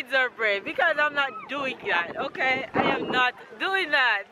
kids are brave because I'm not doing that, okay? I am not doing that.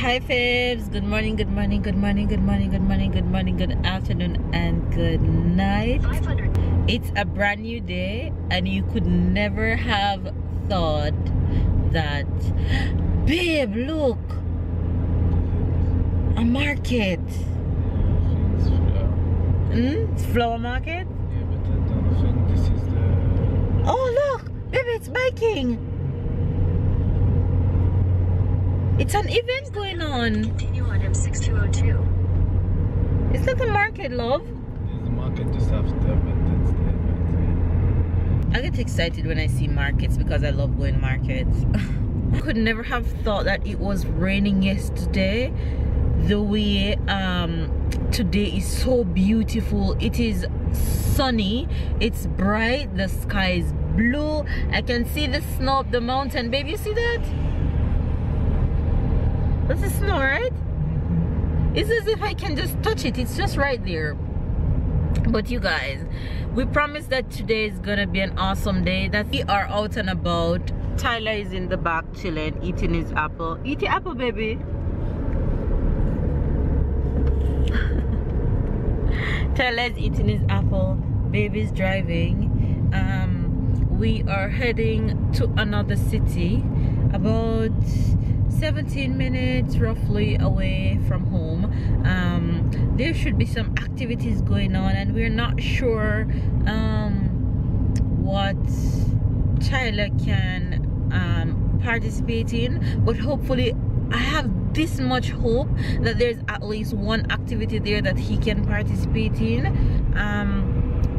Hi Fibs, good morning, good morning, good morning, good morning, good morning, good morning, good afternoon, and good night. It's a brand new day, and you could never have thought that, babe, look, a market. It's flower market? Yeah, but I don't think this is the... Oh look, baby, it's biking. It's an event going on. Continue on M6202. Is that the market, love? There's a market just after, but that's the event. I get excited when I see markets because I love going markets. I could never have thought that it was raining yesterday. The way today is so beautiful. It is sunny, it's bright, the sky is blue. I can see the snow up the mountain. Babe, you see that? That's the snow, right? It's as if I can just touch it. It's just right there. But you guys, we promised that today is gonna be an awesome day, that we are out and about. Tyler is in the back chilling, eating his apple. Eat your apple, baby. Tyler's eating his apple, baby's driving. We are heading to another city, about 17 minutes roughly away from home. There should be some activities going on, and we're not sure what Tyler can participate in, but hopefully I have this much hope that there's at least one activity there that he can participate in.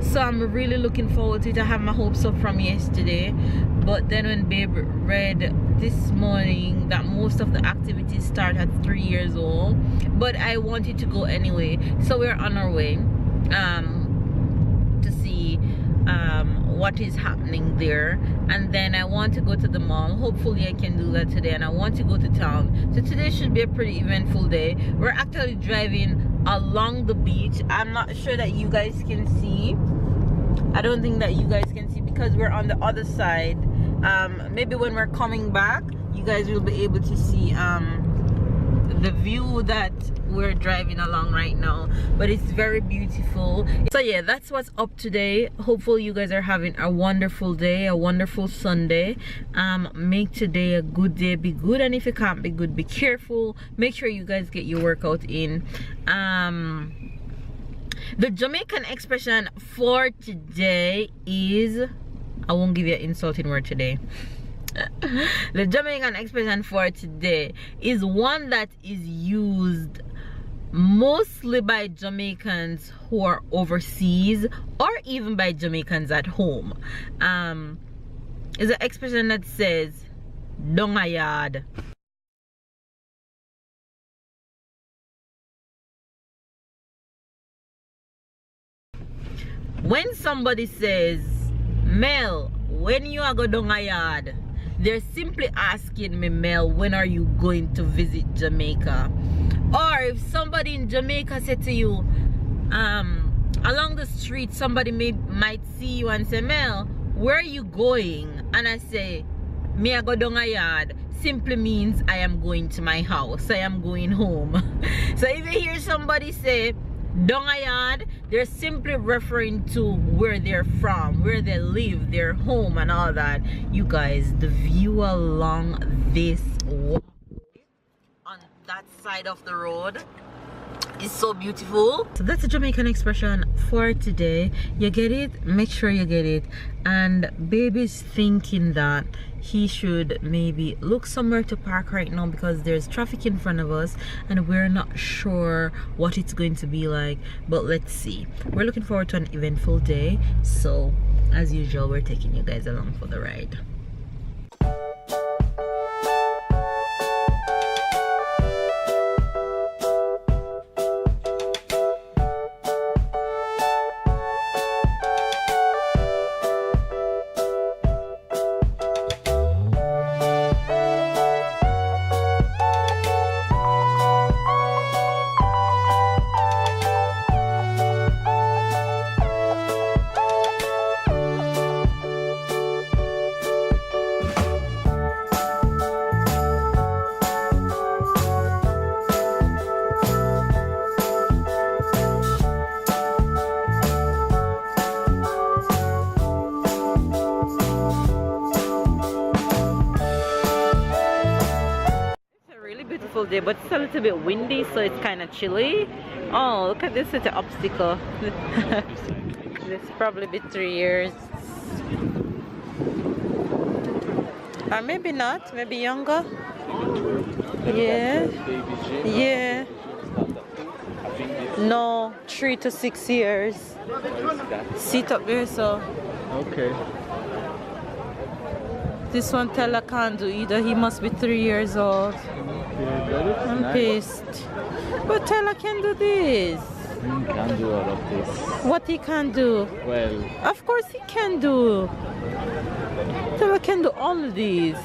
So I'm really looking forward to it. I have my hopes up from yesterday, but then when babe read this morning that most of the activities start at 3 years old, but I wanted to go anyway, so we're on our way to see what is happening there. And then I want to go to the mall. Hopefully I can do that today, and I want to go to town. So today should be a pretty eventful day. We're actually driving along the beach. I'm not sure that you guys can see. I don't think that you guys can see because we're on the other side. Maybe when we're coming back, you guys will be able to see the view that we're driving along right now. But it's very beautiful. So yeah, that's what's up today. Hopefully you guys are having a wonderful day, a wonderful Sunday. Make today a good day. Be good, and if you can't be good, be careful. Make sure you guys get your workout in. The Jamaican expression for today is, I won't give you an insulting word today. The Jamaican expression for today is one that is used mostly by Jamaicans who are overseas, or even by Jamaicans at home. It's an expression that says "Dong a yard." When somebody says, "Mel, when you are go down a yard," they're simply asking me, "Mel, when are you going to visit Jamaica?" Or if somebody in Jamaica said to you, along the street, somebody might see you and say, "Mel, where are you going?" And I say, "Me I go down a yard," simply means I am going to my house. I am going home. So if you hear somebody say down a yard, they're simply referring to where they're from, where they live, their home, and all that. You guys, the view along this walkway on that side of the road, is so beautiful. So that's the Jamaican expression for today. You get it? Make sure you get it. And baby's thinking that he should maybe look somewhere to park right now because there's traffic in front of us and we're not sure what it's going to be like, but let's see. We're looking forward to an eventful day, so as usual we're taking you guys along for the ride. Day, but it's a little bit windy, so it's kind of chilly. Oh, look at this little obstacle. This probably be 3 years, or maybe not, maybe younger. Yeah, yeah. No, 3 to 6 years. Sit up there, so. Okay. This one Tella can't do either. He must be 3 years old. I'm pissed. But Tella can do this. He can do all of this. What he can do? Well, of course he can do. Tella can do all of these.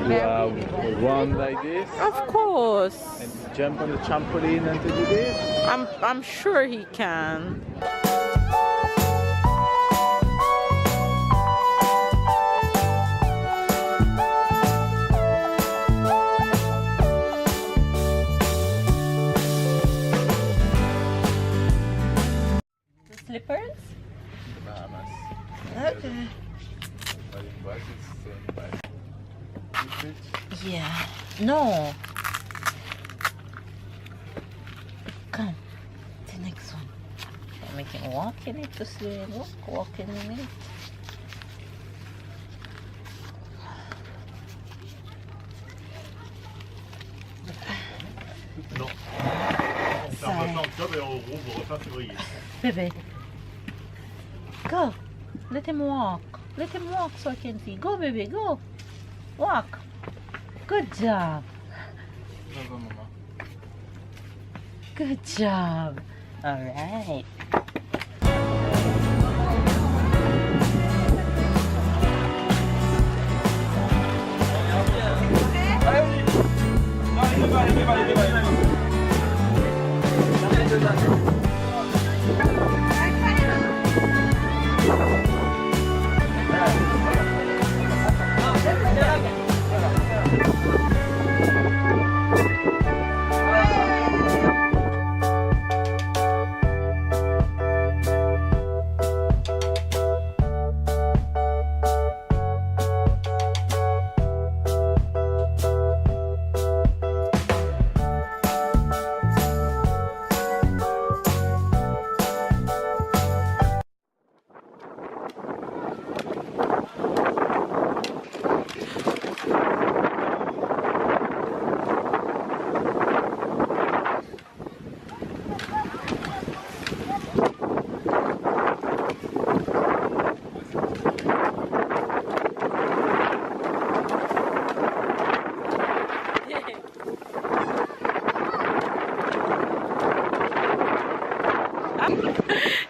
do a run like this. Of course. And jump on the trampoline and do this. I'm sure he can. Slippers? Okay. Yeah. No. Come. The next one. We can walk in it to see it. Walking in it. Non. Baby. Go. Let him walk. Let him walk so I can see. Go, baby. Go. Walk. Good job. Good job. All right.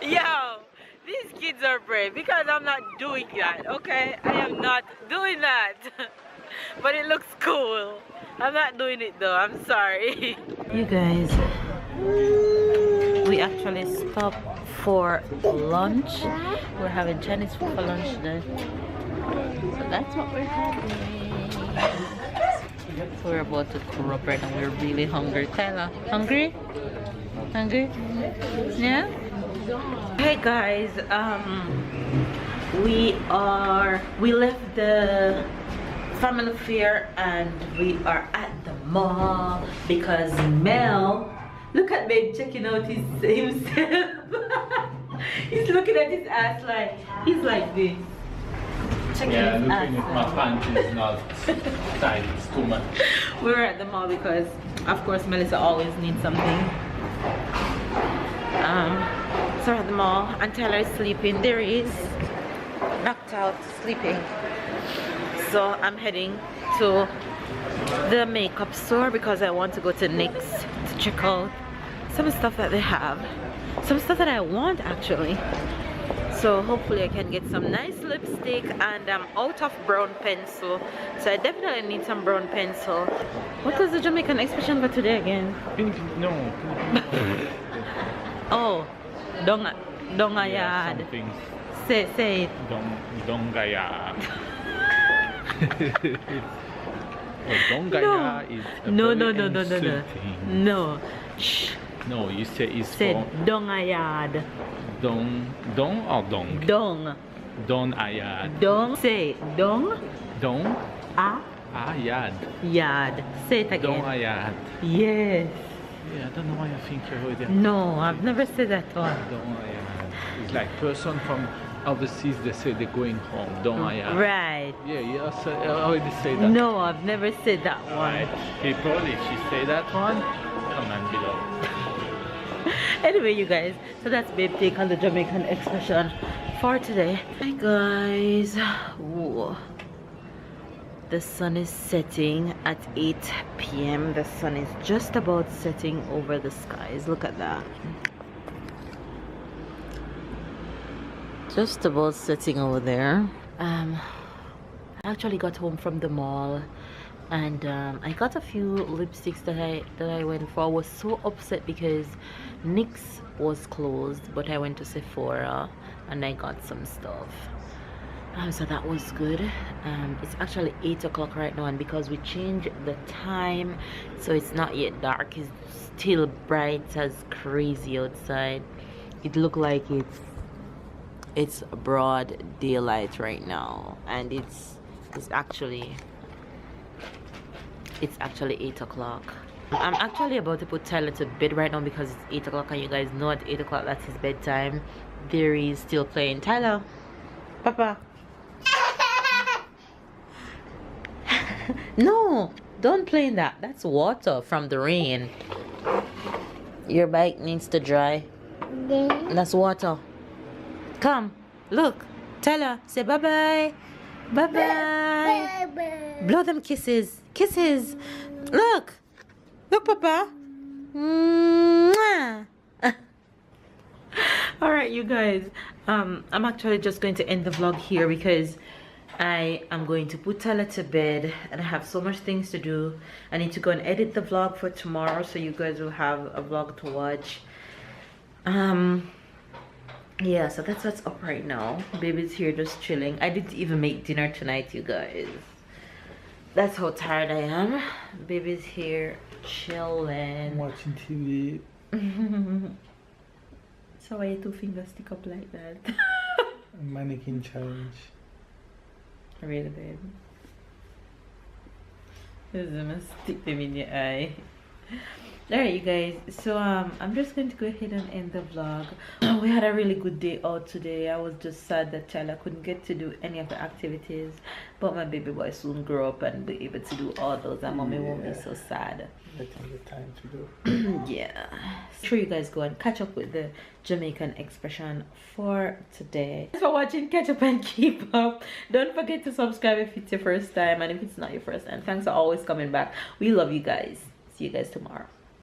Yo, these kids are brave because I'm not doing that, okay? I am not doing that. But it looks cool. I'm not doing it though, I'm sorry. You guys, we actually stopped for lunch. We're having Chinese food for lunch then. So that's what we're having. So we're about to grow up right now. We're really hungry. Tyler, hungry? Hungry? Yeah? Hey guys, we left the family fair and we are at the mall because Mel, look at babe checking out himself. He's looking at his ass like he's like this. Checking Yeah, his looking ass at my pants is not tight, it's too much. We're at the mall because of course Melissa always needs something. So we're at the mall and Tyler is sleeping. There he is, knocked out, sleeping. So I'm heading to the makeup store because I want to go to NYX to check out some stuff that they have, some stuff that I want actually. So hopefully I can get some nice lipstick, and I'm out of brown pencil, so I definitely need some brown pencil. What was the Jamaican expression for today again? No. Oh, dongayad. Something. Say it. Dongayad. Dongaya is a No. very No. Shh. No, you say it's Say for dongayad. dong or dong? Dong. Don ayad. Dong. Say dong. Dong ayad. Yad. Say it Dong again. ayad. Yes. Yeah, I don't know why I think you heard that. No, I've never said that one. Dong ayad. It's like person from overseas, they say they're going home. Dong ayad. Right. Yeah, yes, I already say that. No, I've never said that one. Right. People, if she say that one, comment below. Anyway, you guys, so that's babe take on the Jamaican expression for today. Hi guys. Ooh. The sun is setting at 8 p.m. The sun is just about setting over the skies. Look at that. Just about setting over there. I actually got home from the mall and I got a few lipsticks that I went for. I was so upset because NYX was closed, but I went to Sephora and I got some stuff. So that was good. It's actually 8 o'clock right now, and because we changed the time, so it's not yet dark, it's still bright as crazy outside. It looked like it's broad daylight right now, and it's actually 8 o'clock. I'm actually about to put Tyler to bed right now because it's 8 o'clock, and you guys know at 8 o'clock that's his bedtime. There he's still playing. Tyler, Papa. No, don't play in that. That's water from the rain. Your bike needs to dry. That's water. Come, look. Tyler, say bye-bye. Bye-bye. Blow them kisses. Kisses. Look. Look, Papa. Mwah. Alright, you guys. I'm actually just going to end the vlog here because I am going to put Tyler to bed and I have so much things to do. I need to go and edit the vlog for tomorrow so you guys will have a vlog to watch. Yeah, so that's what's up right now. Baby's here just chilling. I didn't even make dinner tonight, you guys. That's how tired I am. Baby's here chilling. Watching TV. So why your 2 fingers stick up like that? Mannequin challenge. Really, babe? This is gonna stick them in your eye. Alright, you guys, so I'm just going to go ahead and end the vlog. We had a really good day out today. I was just sad that Tyler couldn't get to do any of the activities, but my baby boy soon grow up and be able to do all those, and mommy won't be so sad. Let him get time to do. Yeah, sure, you guys go and catch up with the Jamaican expression for today. Thanks for watching. Catch up and keep up. Don't forget to subscribe if it's your first time, and if it's not your first time, thanks for always coming back. We love you guys. See you guys tomorrow.